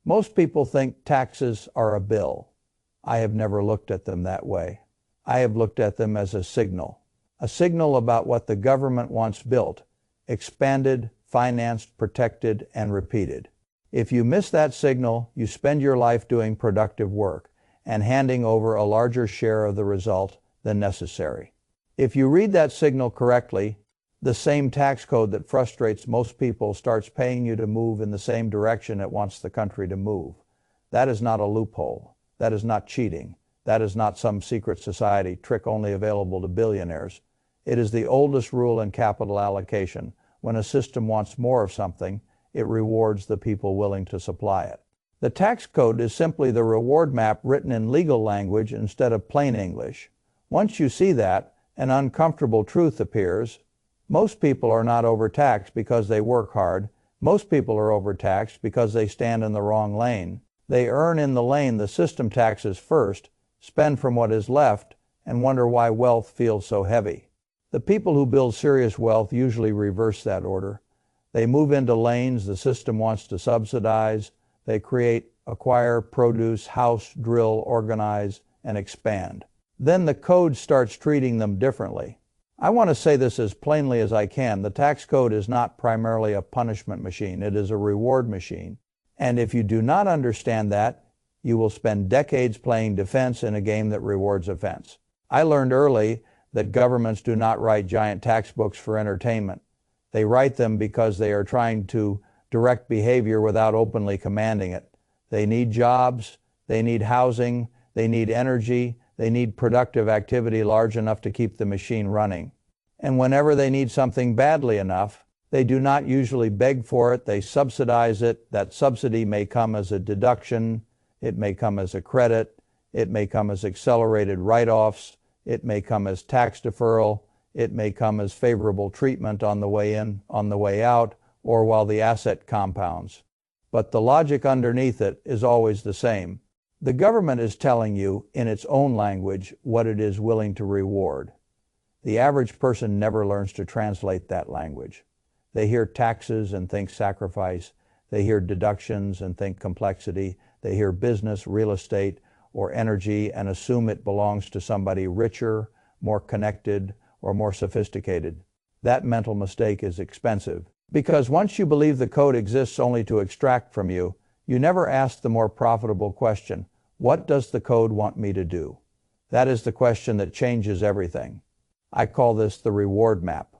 Most people think taxes are a bill. I have never looked at them that way. I have looked at them as a signal about what the government wants built, expanded, financed, protected, and repeated. If you miss that signal, you spend your life doing productive work and handing over a larger share of the result than necessary. If you read that signal correctly, the same tax code that frustrates most people starts paying you to move in the same direction it wants the country to move. That is not a loophole. That is not cheating. That is not some secret society trick only available to billionaires. It is the oldest rule in capital allocation. When a system wants more of something, it rewards the people willing to supply it. The tax code is simply the reward map written in legal language instead of plain English. Once you see that, an uncomfortable truth appears. Most people are not overtaxed because they work hard. Most people are overtaxed because they stand in the wrong lane. They earn in the lane the system taxes first, spend from what is left, and wonder why wealth feels so heavy. The people who build serious wealth usually reverse that order. They move into lanes the system wants to subsidize. They create, acquire, produce, house, drill, organize, and expand. Then the code starts treating them differently. I want to say this as plainly as I can. The tax code is not primarily a punishment machine. It is a reward machine. And if you do not understand that, you will spend decades playing defense in a game that rewards offense. I learned early that governments do not write giant tax books for entertainment. They write them because they are trying to direct behavior without openly commanding it. They need jobs, they need housing, they need energy, they need productive activity large enough to keep the machine running. And whenever they need something badly enough, they do not usually beg for it, they subsidize it. That subsidy may come as a deduction, it may come as a credit, it may come as accelerated write-offs, it may come as tax deferral, it may come as favorable treatment on the way in, on the way out, or while the asset compounds. But the logic underneath it is always the same. The government is telling you, in its own language, what it is willing to reward. The average person never learns to translate that language. They hear taxes and think sacrifice. They hear deductions and think complexity. They hear business, real estate, or energy and assume it belongs to somebody richer, more connected, or more sophisticated. That mental mistake is expensive, because once you believe the code exists only to extract from you, you never ask the more profitable question, what does the code want me to do? That is the question that changes everything. I call this the reward map.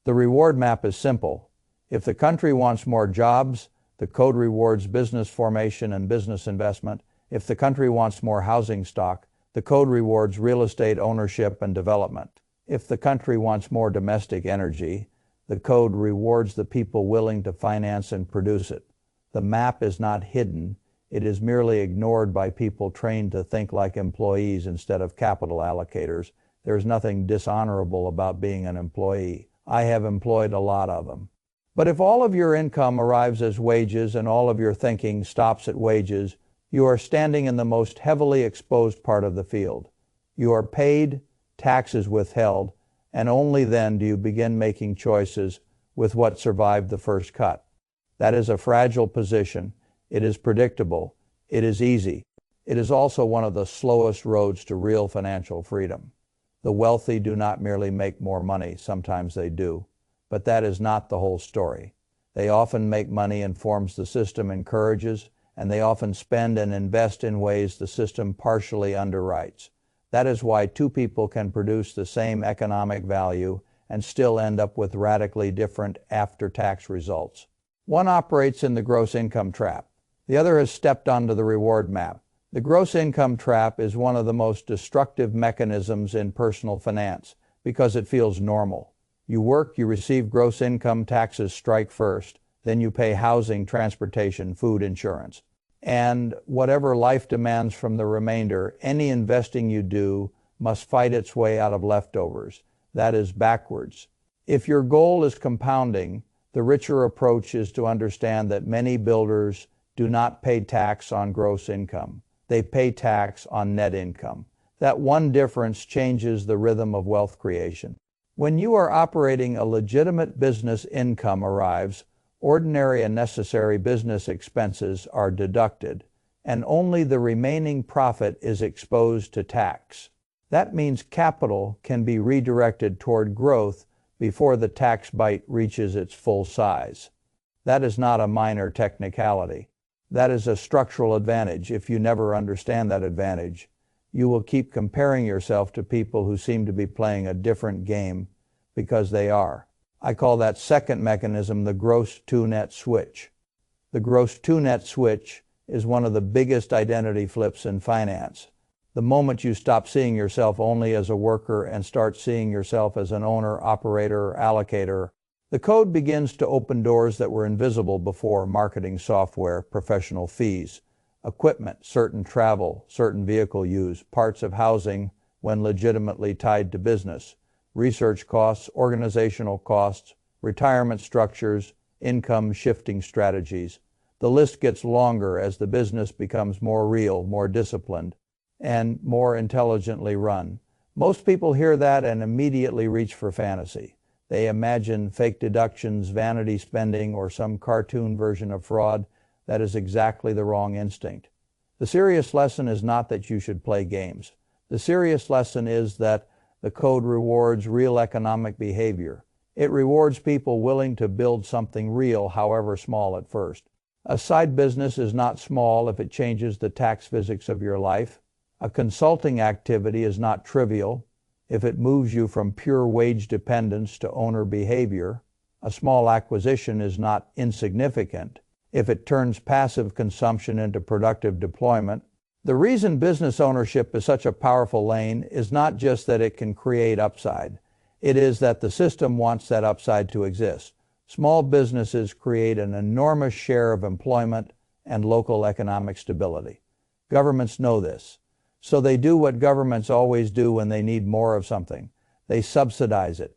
The reward map is simple. If the country wants more jobs, the code rewards business formation and business investment. If the country wants more housing stock, the code rewards real estate ownership and development. If the country wants more domestic energy, the code rewards the people willing to finance and produce it. The map is not hidden. It is merely ignored by people trained to think like employees instead of capital allocators. There is nothing dishonorable about being an employee. I have employed a lot of them. But if all of your income arrives as wages and all of your thinking stops at wages, you are standing in the most heavily exposed part of the field. You are paid, taxes withheld, and only then do you begin making choices with what survived the first cut. That is a fragile position. It is predictable. It is easy. It is also one of the slowest roads to real financial freedom. The wealthy do not merely make more money, sometimes they do, but that is not the whole story. They often make money in forms the system encourages, and they often spend and invest in ways the system partially underwrites. That is why two people can produce the same economic value and still end up with radically different after-tax results. One operates in the gross income trap. The other has stepped onto the reward map. The gross income trap is one of the most destructive mechanisms in personal finance because it feels normal. You work, you receive gross income, taxes strike first, then you pay housing, transportation, food, insurance. And whatever life demands from the remainder, any investing you do must fight its way out of leftovers. That is backwards. If your goal is compounding, the richer approach is to understand that many builders do not pay tax on gross income. They pay tax on net income. That one difference changes the rhythm of wealth creation. When you are operating a legitimate business, income arrives Ordinary and necessary business expenses are deducted, and only the remaining profit is exposed to tax. That means capital can be redirected toward growth before the tax bite reaches its full size. That is not a minor technicality. That is a structural advantage. If you never understand that advantage, you will keep comparing yourself to people who seem to be playing a different game because they are. I call that second mechanism the gross-to-net switch. The gross-to-net switch is one of the biggest identity flips in finance. The moment you stop seeing yourself only as a worker and start seeing yourself as an owner, operator, allocator, the code begins to open doors that were invisible before: marketing software, professional fees, equipment, certain travel, certain vehicle use, parts of housing when legitimately tied to business, research costs, organizational costs, retirement structures, income shifting strategies. The list gets longer as the business becomes more real, more disciplined, and more intelligently run. Most people hear that and immediately reach for fantasy. They imagine fake deductions, vanity spending, or some cartoon version of fraud. That is exactly the wrong instinct. The serious lesson is not that you should play games. The serious lesson is that the code rewards real economic behavior. It rewards people willing to build something real, however small at first. A side business is not small if it changes the tax physics of your life. A consulting activity is not trivial if it moves you from pure wage dependence to owner behavior. A small acquisition is not insignificant if it turns passive consumption into productive deployment. The reason business ownership is such a powerful lane is not just that it can create upside. It is that the system wants that upside to exist. Small businesses create an enormous share of employment and local economic stability. Governments know this. So they do what governments always do when they need more of something. They subsidize it.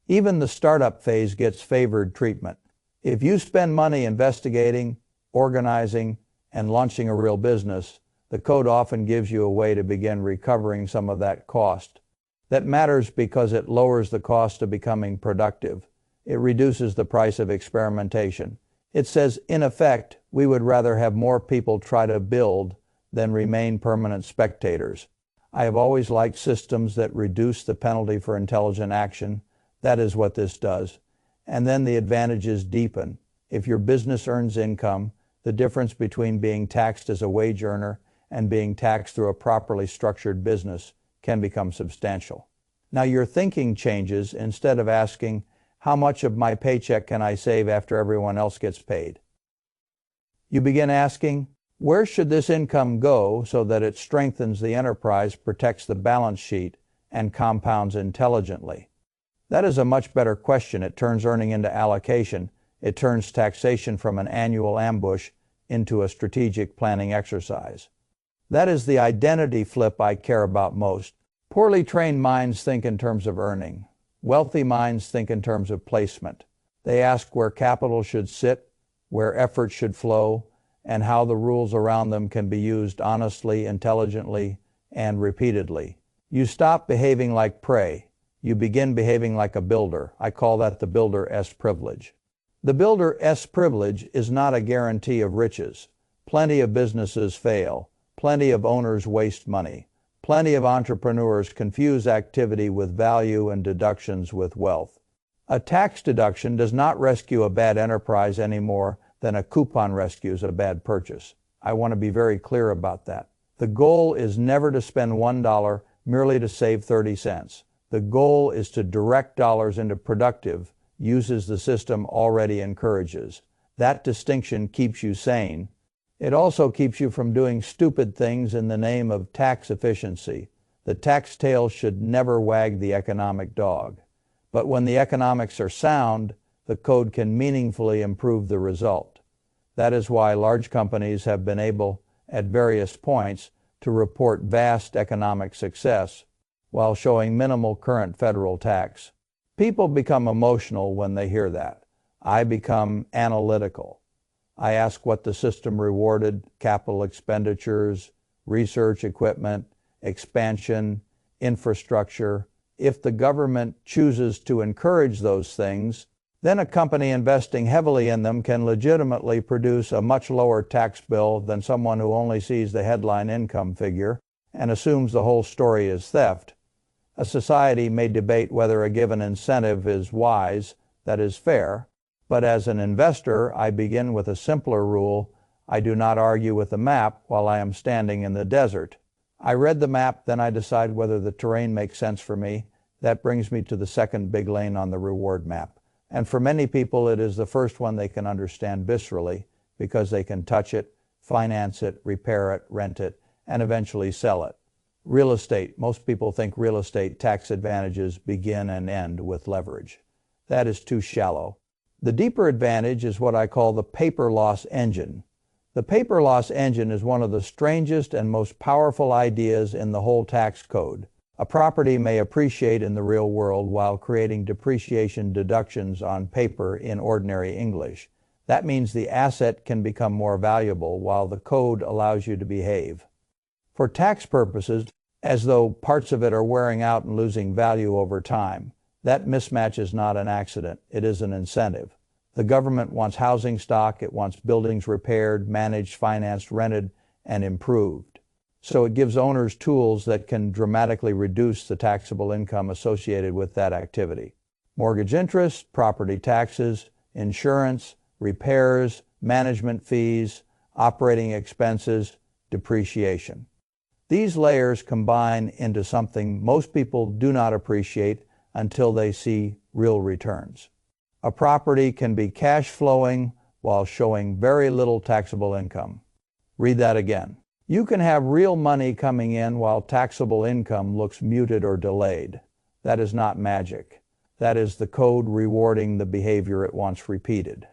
Even the startup phase gets favored treatment. If you spend money investigating, organizing, and launching a real business, the code often gives you a way to begin recovering some of that cost. That matters because it lowers the cost of becoming productive. It reduces the price of experimentation. It says, in effect, we would rather have more people try to build than remain permanent spectators. I have always liked systems that reduce the penalty for intelligent action. That is what this does. And then the advantages deepen. If your business earns income, the difference between being taxed as a wage earner and being taxed through a properly structured business can become substantial. Now your thinking changes. Instead of asking, how much of my paycheck can I save after everyone else gets paid? You begin asking, where should this income go so that it strengthens the enterprise, protects the balance sheet, and compounds intelligently? That is a much better question. It turns earning into allocation. It turns taxation from an annual ambush into a strategic planning exercise. That is the identity flip I care about most. Poorly trained minds think in terms of earning. Wealthy minds think in terms of placement. They ask where capital should sit, where effort should flow, and how the rules around them can be used honestly, intelligently, and repeatedly. You stop behaving like prey. You begin behaving like a builder. I call that the builder-S privilege. The builder-S privilege is not a guarantee of riches. Plenty of businesses fail. Plenty of owners waste money. Plenty of entrepreneurs confuse activity with value and deductions with wealth. A tax deduction does not rescue a bad enterprise any more than a coupon rescues a bad purchase. I want to be very clear about that. The goal is never to spend $1 merely to save 30 cents. The goal is to direct dollars into productive uses the system already encourages. That distinction keeps you sane. It also keeps you from doing stupid things in the name of tax efficiency. The tax tail should never wag the economic dog. But when the economics are sound, the code can meaningfully improve the result. That is why large companies have been able, at various points, to report vast economic success while showing minimal current federal tax. People become emotional when they hear that. I become analytical. I ask what the system rewarded: capital expenditures, research equipment, expansion, infrastructure. If the government chooses to encourage those things, Then a company investing heavily in them can legitimately produce a much lower tax bill than someone who only sees the headline income figure and assumes the whole story is theft. A society may debate whether a given incentive is wise, that is fair, but as an investor, I begin with a simpler rule. I do not argue with the map while I am standing in the desert. I read the map, then I decide whether the terrain makes sense for me. That brings me to the second big lane on the reward map. And for many people, it is the first one they can understand viscerally because they can touch it, finance it, repair it, rent it, and eventually sell it. Real estate. Most people think real estate tax advantages begin and end with leverage. That is too shallow. The deeper advantage is what I call the paper loss engine. The paper loss engine is one of the strangest and most powerful ideas in the whole tax code. A property may appreciate in the real world while creating depreciation deductions on paper in ordinary English. That means the asset can become more valuable while the code allows you to behave. For tax purposes, as though parts of it are wearing out and losing value over time. That mismatch is not an accident. It is an incentive. The government wants housing stock. It wants buildings repaired, managed, financed, rented, and improved. So it gives owners tools that can dramatically reduce the taxable income associated with that activity. Mortgage interest, property taxes, insurance, repairs, management fees, operating expenses, depreciation. These layers combine into something most people do not appreciate until they see real returns. A property can be cash flowing while showing very little taxable income. Read that again. You can have real money coming in while taxable income looks muted or delayed. That is not magic. That is the code rewarding the behavior it wants repeated.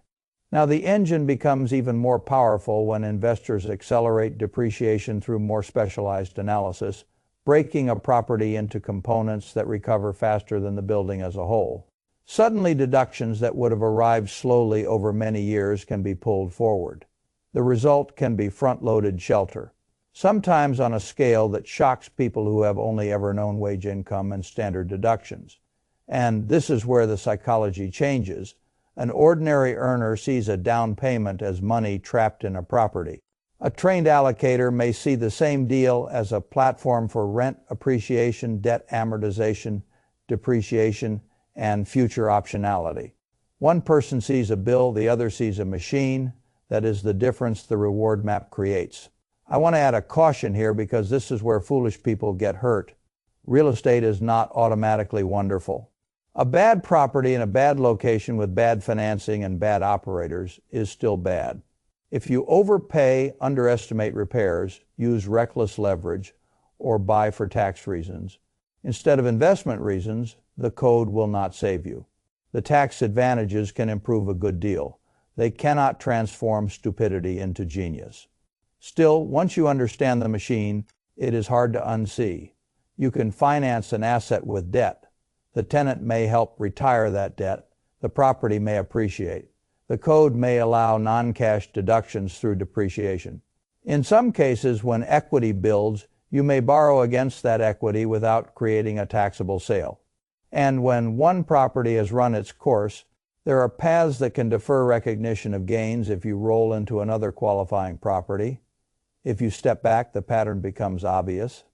Now the engine becomes even more powerful when investors accelerate depreciation through more specialized analysis, breaking a property into components that recover faster than the building as a whole. Suddenly, deductions that would have arrived slowly over many years can be pulled forward. The result can be front-loaded shelter, sometimes on a scale that shocks people who have only ever known wage income and standard deductions. And this is where the psychology changes. An ordinary earner sees a down payment as money trapped in a property. A trained allocator may see the same deal as a platform for rent appreciation, debt amortization, depreciation, and future optionality. One person sees a bill, the other sees a machine. That is the difference the reward map creates. I want to add a caution here because this is where foolish people get hurt. Real estate is not automatically wonderful. A bad property in a bad location with bad financing and bad operators is still bad. If you overpay, underestimate repairs, use reckless leverage, or buy for tax reasons, instead of investment reasons, the code will not save you. The tax advantages can improve a good deal. They cannot transform stupidity into genius. Still, once you understand the machine, it is hard to unsee. You can finance an asset with debt. The tenant may help retire that debt. The property may appreciate. The code may allow non-cash deductions through depreciation. In some cases, when equity builds, you may borrow against that equity without creating a taxable sale. And when one property has run its course, there are paths that can defer recognition of gains if you roll into another qualifying property. If you step back, the pattern becomes obvious.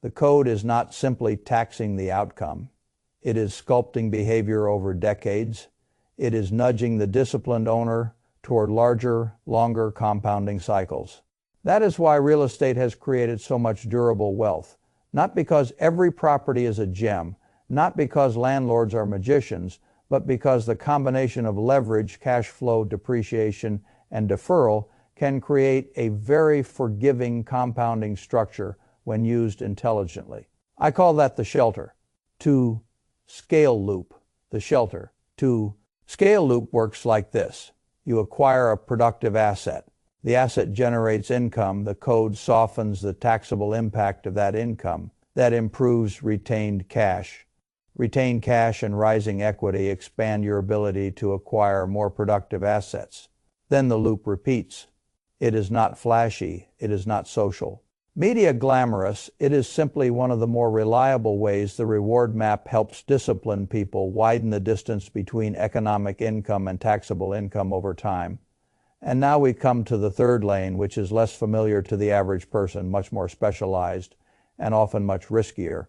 The code is not simply taxing the outcome. It is sculpting behavior over decades. It is nudging the disciplined owner toward larger, longer compounding cycles. That is why real estate has created so much durable wealth. Not because every property is a gem, not because landlords are magicians, but because the combination of leverage, cash flow, depreciation, and deferral can create a very forgiving compounding structure when used intelligently. I call that the shelter. To scale loop, the shelter. To scale loop works like this. You acquire a productive asset. The asset generates income. The code softens the taxable impact of that income. That improves retained cash. Retained cash and rising equity expand your ability to acquire more productive assets. Then the loop repeats. It is not flashy. It is not social. Media glamorous, it is simply one of the more reliable ways the reward map helps discipline people, widen the distance between economic income and taxable income over time. And now we come to the third lane, which is less familiar to the average person, much more specialized, and often much riskier.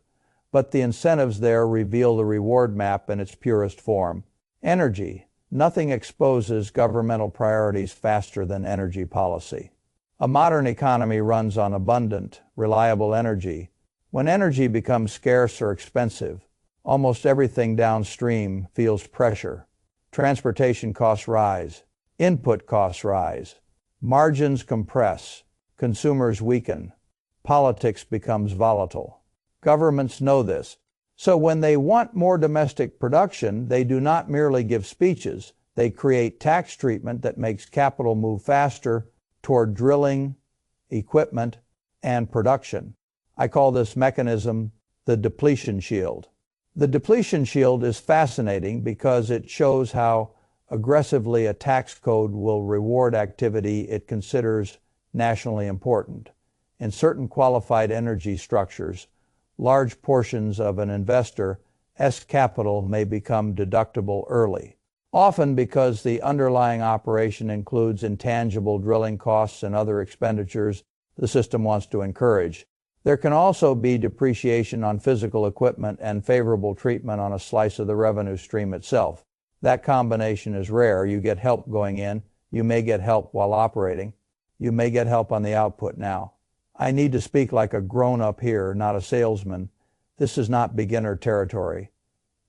But the incentives there reveal the reward map in its purest form. Energy. Nothing exposes governmental priorities faster than energy policy. A modern economy runs on abundant, reliable energy. When energy becomes scarce or expensive, almost everything downstream feels pressure. Transportation costs rise. Input costs rise. Margins compress. Consumers weaken. Politics becomes volatile. Governments know this. So when they want more domestic production, they do not merely give speeches. They create tax treatment that makes capital move faster toward drilling, equipment, and production. I call this mechanism the depletion shield. The depletion shield is fascinating because it shows how aggressively a tax code will reward activity it considers nationally important. In certain qualified energy structures, large portions of an investor's capital may become deductible early, often because the underlying operation includes intangible drilling costs and other expenditures the system wants to encourage. There can also be depreciation on physical equipment and favorable treatment on a slice of the revenue stream itself. That combination is rare. You get help going in. You may get help while operating. You may get help on the output now. I need to speak like a grown-up here, not a salesman. This is not beginner territory.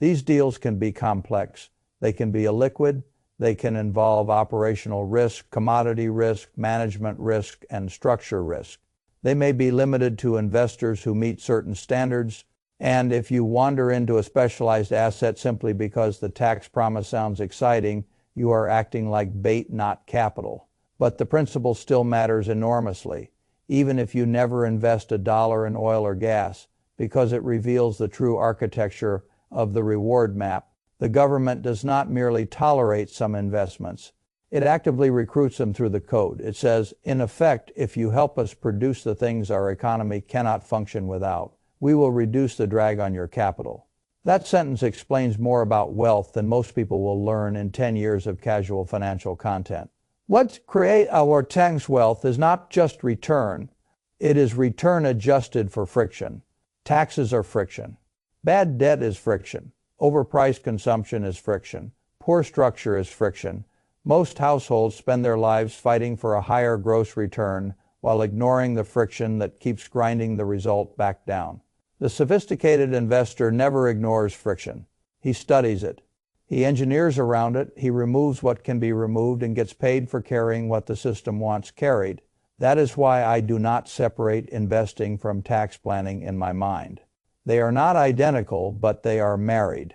These deals can be complex. They can be illiquid. They can involve operational risk, commodity risk, management risk, and structure risk. They may be limited to investors who meet certain standards, and if you wander into a specialized asset simply because the tax promise sounds exciting, you are acting like bait, not capital. But the principle still matters enormously, even if you never invest $1 in oil or gas, because it reveals the true architecture of the reward map. The government does not merely tolerate some investments. It actively recruits them through the code. It says, in effect, if you help us produce the things our economy cannot function without, we will reduce the drag on your capital. That sentence explains more about wealth than most people will learn in 10 years of casual financial content. What creates our tax wealth is not just return. It is return adjusted for friction. Taxes are friction. Bad debt is friction. Overpriced consumption is friction. Poor structure is friction. Most households spend their lives fighting for a higher gross return while ignoring the friction that keeps grinding the result back down. The sophisticated investor never ignores friction. He studies it. He engineers around it. He removes what can be removed and gets paid for carrying what the system wants carried. That is why I do not separate investing from tax planning in my mind. They are not identical, but they are married.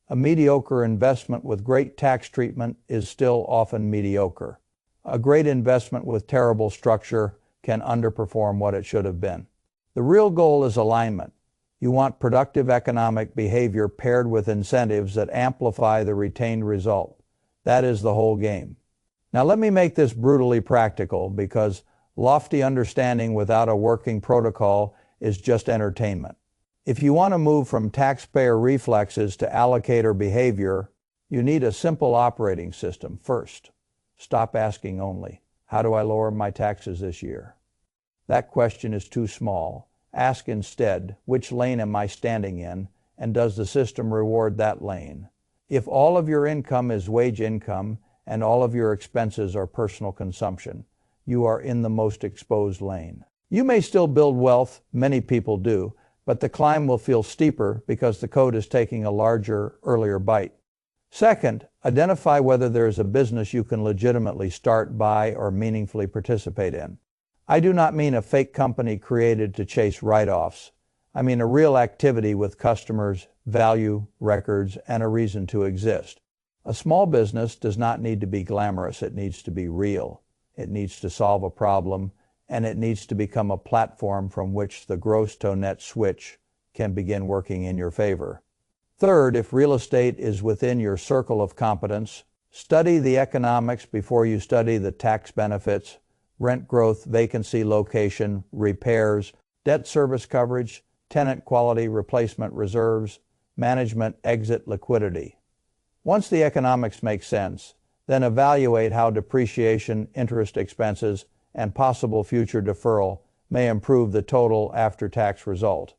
A mediocre investment with great tax treatment is still often mediocre. A great investment with terrible structure can underperform what it should have been. The real goal is alignment. You want productive economic behavior paired with incentives that amplify the retained result. That is the whole game. Now let me make this brutally practical, because lofty understanding without a working protocol is just entertainment. If you want to move from taxpayer reflexes to allocator behavior, you need a simple operating system first. Stop asking only, how do I lower my taxes this year? That question is too small. Ask instead, which lane am I standing in, and does the system reward that lane? If all of your income is wage income and all of your expenses are personal consumption, you are in the most exposed lane. You may still build wealth, many people do, but the climb will feel steeper because the code is taking a larger, earlier bite. Second, identify whether there is a business you can legitimately start, buy, or meaningfully participate in. I do not mean a fake company created to chase write-offs. I mean a real activity with customers, value, records, and a reason to exist. A small business does not need to be glamorous. It needs to be real. It needs to solve a problem, and it needs to become a platform from which the gross to net switch can begin working in your favor. Third, if real estate is within your circle of competence, study the economics before you study the tax benefits. rent growth, vacancy, location, repairs, debt service coverage, tenant quality, replacement reserves, management, exit, liquidity. Once the economics make sense, then evaluate how depreciation, interest expenses, and possible future deferral may improve the total after-tax result.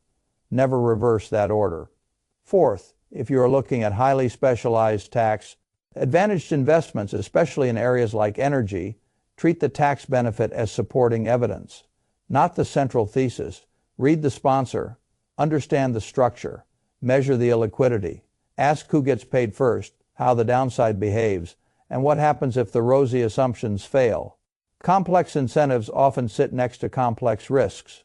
Never reverse that order. Fourth, if you are looking at highly specialized tax-advantaged investments, especially in areas like energy, treat the tax benefit as supporting evidence, not the central thesis. Read the sponsor, understand the structure, measure the illiquidity, ask who gets paid first, how the downside behaves, and what happens if the rosy assumptions fail. Complex incentives often sit next to complex risks.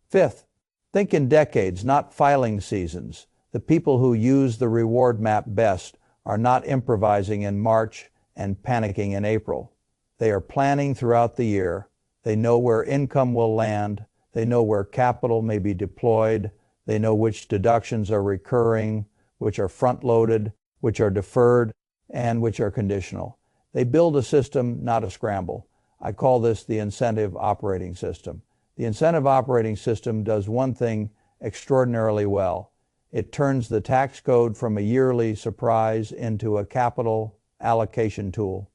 Fifth, think in decades, not filing seasons. The people who use the reward map best are not improvising in March and panicking in April. They are planning throughout the year. They know where income will land. They know where capital may be deployed. They know which deductions are recurring, which are front-loaded, which are deferred, and which are conditional. They build a system, not a scramble. I call this the incentive operating system. The incentive operating system does one thing extraordinarily well. It turns the tax code from a yearly surprise into a capital allocation tool.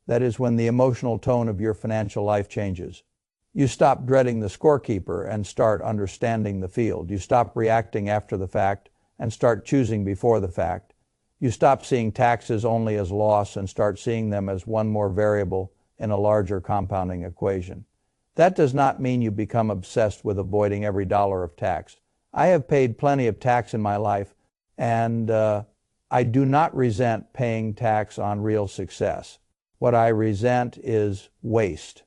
That is when the emotional tone of your financial life changes. You stop dreading the scorekeeper and start understanding the field. You stop reacting after the fact and start choosing before the fact. You stop seeing taxes only as loss and start seeing them as one more variable in a larger compounding equation. That does not mean you become obsessed with avoiding every dollar of tax. I have paid plenty of tax in my life, and I do not resent paying tax on real success. What I resent is waste.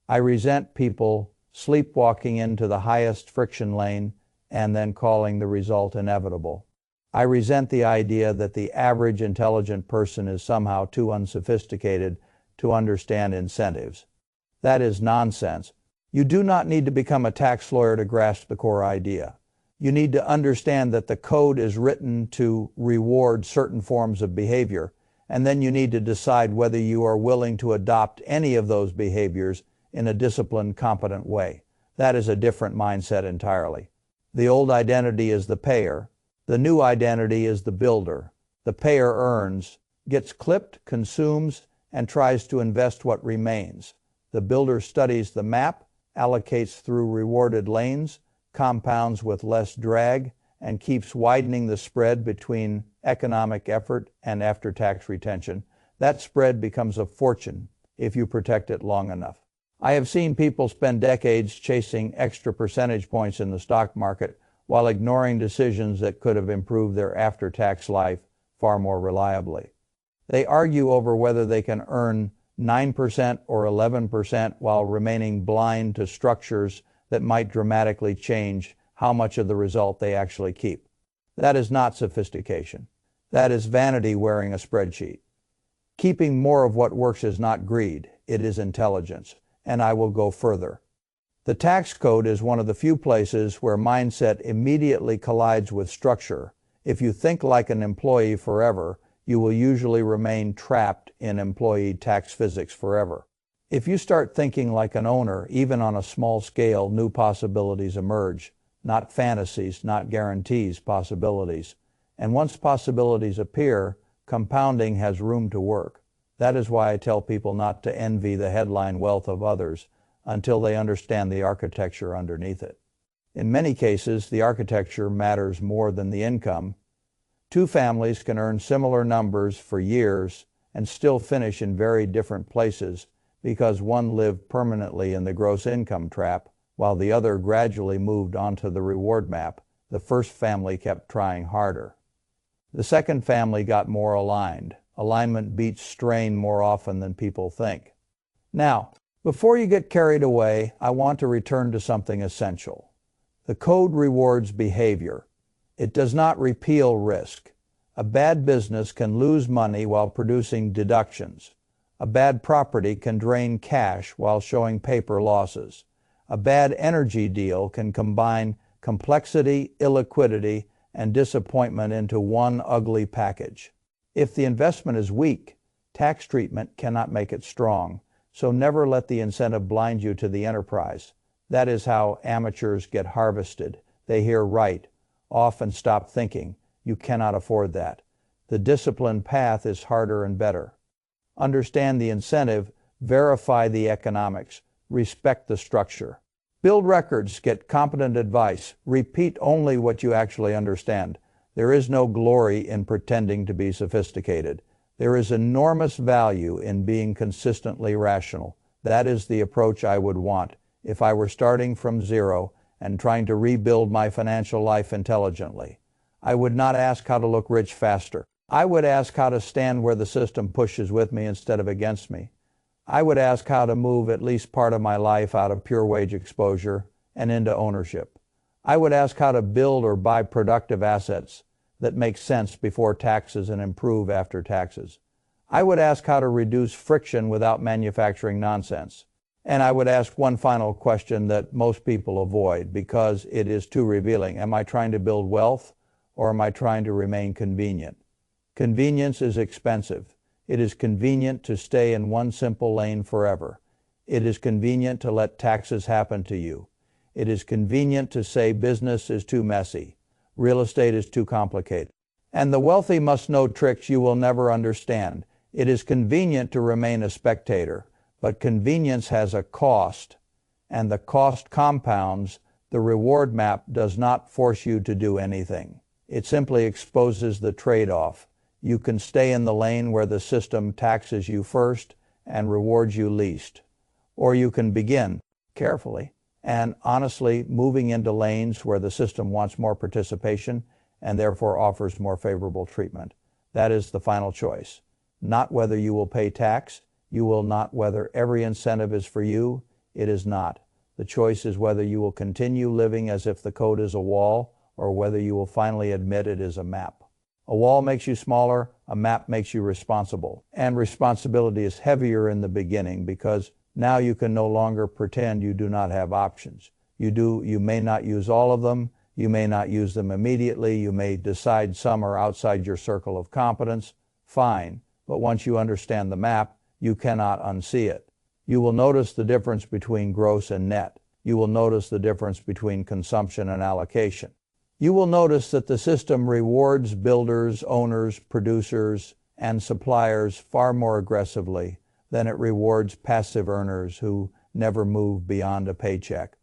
I resent people sleepwalking into the highest friction lane and then calling the result inevitable. I resent the idea that the average intelligent person is somehow too unsophisticated to understand incentives. That is nonsense. You do not need to become a tax lawyer to grasp the core idea. You need to understand that the code is written to reward certain forms of behavior, and then you need to decide whether you are willing to adopt any of those behaviors in a disciplined, competent way. That is a different mindset entirely. The old identity is the payer. The new identity is the builder. The payer earns, gets clipped, consumes, and tries to invest what remains. The builder studies the map, allocates through rewarded lanes, compounds with less drag, and keeps widening the spread between economic effort and after-tax retention. That spread becomes a fortune if you protect it long enough. I have seen people spend decades chasing extra percentage points in the stock market while ignoring decisions that could have improved their after-tax life far more reliably. They argue over whether they can earn 9% or 11% while remaining blind to structures that might dramatically change how much of the result they actually keep. That is not sophistication. That is vanity wearing a spreadsheet. Keeping more of what works is not greed, it is intelligence. And I will go further. The tax code is one of the few places where mindset immediately collides with structure. If you think like an employee forever, you will usually remain trapped in employee tax physics forever. If you start thinking like an owner, even on a small scale, new possibilities emerge. Not fantasies, not guarantees, possibilities. And once possibilities appear, compounding has room to work. That is why I tell people not to envy the headline wealth of others until they understand the architecture underneath it. In many cases, the architecture matters more than the income. Two families can earn similar numbers for years and still finish in very different places because one lived permanently in the gross income trap while the other gradually moved onto the reward map. The first family kept trying harder. The second family got more aligned. Alignment beats strain more often than people think. Now, before you get carried away, I want to return to something essential. The code rewards behavior. It does not repeal risk. A bad business can lose money while producing deductions. A bad property can drain cash while showing paper losses. A bad energy deal can combine complexity, illiquidity, and disappointment into one ugly package. If the investment is weak, tax treatment cannot make it strong. So never let the incentive blind you to the enterprise. That is how amateurs get harvested. They hear right, off, and stop thinking. You cannot afford that. The disciplined path is harder and better. Understand the incentive, verify the economics, respect the structure. Build records, get competent advice, repeat only what you actually understand. There is no glory in pretending to be sophisticated. There is enormous value in being consistently rational. That is the approach I would want if I were starting from zero and trying to rebuild my financial life intelligently. I would not ask how to look rich faster. I would ask how to stand where the system pushes with me instead of against me. I would ask how to move at least part of my life out of pure wage exposure and into ownership. I would ask how to build or buy productive assets that make sense before taxes and improve after taxes. I would ask how to reduce friction without manufacturing nonsense. And I would ask one final question that most people avoid because it is too revealing. Am I trying to build wealth or am I trying to remain convenient? Convenience is expensive. It is convenient to stay in one simple lane forever. It is convenient to let taxes happen to you. It is convenient to say business is too messy. Real estate is too complicated. And the wealthy must know tricks you will never understand. It is convenient to remain a spectator, but convenience has a cost, and the cost compounds. The reward map does not force you to do anything. It simply exposes the trade-off. You can stay in the lane where the system taxes you first and rewards you least. Or you can begin, carefully and honestly, moving into lanes where the system wants more participation and therefore offers more favorable treatment. That is the final choice. Not whether you will pay tax. You will not whether every incentive is for you. It is not. The choice is whether you will continue living as if the code is a wall or whether you will finally admit it is a map. A wall makes you smaller, a map makes you responsible. And responsibility is heavier in the beginning because now you can no longer pretend you do not have options. You may not use all of them, you may not use them immediately, you may decide some are outside your circle of competence. Fine, but once you understand the map, you cannot unsee it. You will notice the difference between gross and net. You will notice the difference between consumption and allocation. You will notice that the system rewards builders, owners, producers, and suppliers far more aggressively than it rewards passive earners who never move beyond a paycheck.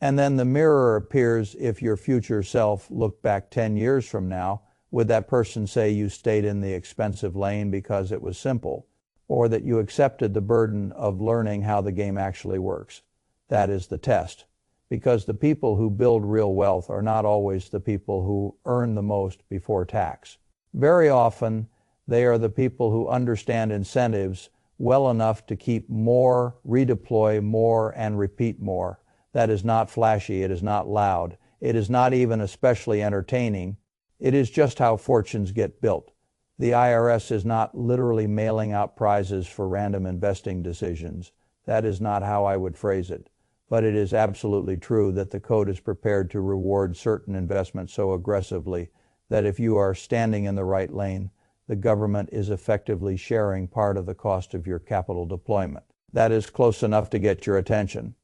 And then the mirror appears if your future self looked back 10 years from now. Would that person say you stayed in the expensive lane because it was simple, or that you accepted the burden of learning how the game actually works? That is the test. Because the people who build real wealth are not always the people who earn the most before tax. Very often, they are the people who understand incentives well enough to keep more, redeploy more, and repeat more. That is not flashy, it is not loud, it is not even especially entertaining. It is just how fortunes get built. The IRS is not literally mailing out prizes for random investing decisions. That is not how I would phrase it. But it is absolutely true that the code is prepared to reward certain investments so aggressively that if you are standing in the right lane, the government is effectively sharing part of the cost of your capital deployment. That is close enough to get your attention.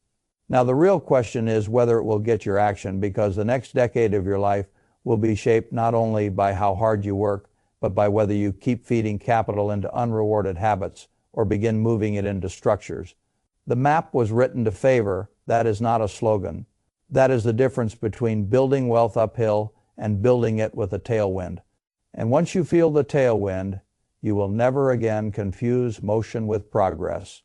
Now the real question is whether it will get your action, because the next decade of your life will be shaped not only by how hard you work, but by whether you keep feeding capital into unrewarded habits or begin moving it into structures. The map was written to favor. That is not a slogan. That is the difference between building wealth uphill and building it with a tailwind. And once you feel the tailwind, you will never again confuse motion with progress.